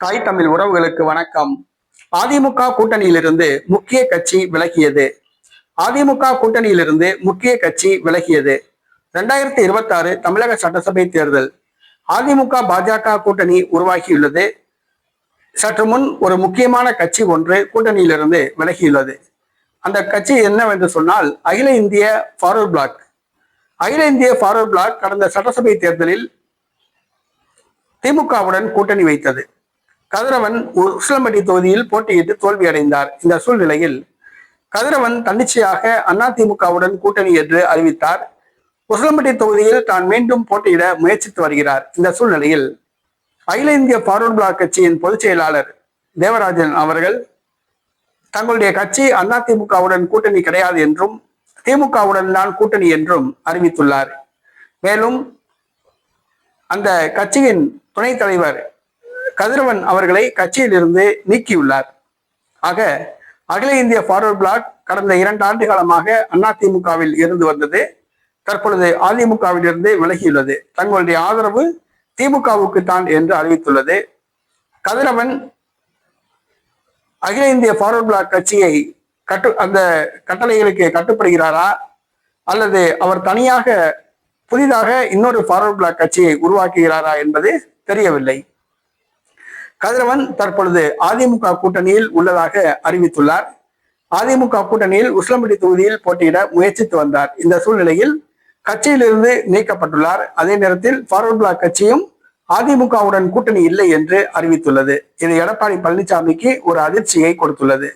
தாய் தமிழ் உறவுகளுக்கு வணக்கம். அதிமுக கூட்டணியிலிருந்து முக்கிய கட்சி விலகியது. அதிமுக கூட்டணியிலிருந்து முக்கிய கட்சி விலகியது. 2026 தமிழக சட்டசபை தேர்தல். அதிமுக பாஜக கூட்டணி உருவாகியுள்ளது. சற்று முன் ஒரு முக்கியமான கட்சி ஒன்று கூட்டணியிலிருந்து விலகியுள்ளது. அந்த கட்சி என்னவென்று சொன்னால் அகில இந்திய ஃபார்வர்ட் பிளாக். அகில இந்திய ஃபார்வர்ட் பிளாக் கடந்த சட்டசபை தேர்தலில் திமுகவுடன் கூட்டணி வைத்தது. கதிரவன் உசிலம்பட்டி தொகுதியில் போட்டியிட்டு தோல்வியடைந்தார். இந்த சூழ்நிலையில் கதிரவன் தன்னிச்சையாக அதிமுகவுடன் கூட்டணி என்று அறிவித்தார். உசிலம்பட்டி தொகுதியில் தான் மீண்டும் போட்டியிட முயற்சித்து வருகிறார். இந்த சூழ்நிலையில் அகில இந்திய ஃபார்வர்ட் பிளாக் கட்சியின் பொதுச் செயலாளர் தேவராஜன் அவர்கள் தங்களுடைய கட்சி அதிமுகவுடன் கூட்டணி கிடையாது என்றும் திமுகவுடன் தான் கூட்டணி என்றும் அறிவித்துள்ளார். மேலும் அந்த கட்சியின் துணைத் தலைவர் கதிரவன் அவர்களை கட்சியிலிருந்து நீக்கியுள்ளார். ஆக அகில இந்திய ஃபார்வர்ட் பிளாக் கடந்த 2 ஆண்டு காலமாக அதிமுகவில் இருந்து வந்தது. தற்பொழுது அதிமுகவில் இருந்து விலகியுள்ளது. தங்களுடைய ஆதரவு திமுகவுக்கு தான் என்று அறிவித்துள்ளது. கதிரவன் அகில இந்திய ஃபார்வர்ட் பிளாக் கட்சியை அந்த கட்டளைகளுக்கு கட்டுப்படுகிறாரா அல்லது அவர் தனியாக புதிதாக இன்னொரு ஃபார்வர்ட் பிளாக் கட்சியை உருவாக்குகிறாரா என்பது தெரியவில்லை. கதிரவன் தற்பொழுது அதிமுக கூட்டணியில் உள்ளதாக அறிவித்துள்ளார். அதிமுக கூட்டணியில் உசிலம்பட்டி தொகுதியில் போட்டியிட முயற்சித்து வந்தார். இந்த சூழ்நிலையில் கட்சியிலிருந்து நீக்கப்பட்டுள்ளார். அதே நேரத்தில் ஃபார்வர்ட் பிளாக் கட்சியும் அதிமுகவுடன் கூட்டணி இல்லை என்று அறிவித்துள்ளது. இது எடப்பாடி பழனிசாமிக்கு ஒரு அதிர்ச்சியை கொடுத்துள்ளது.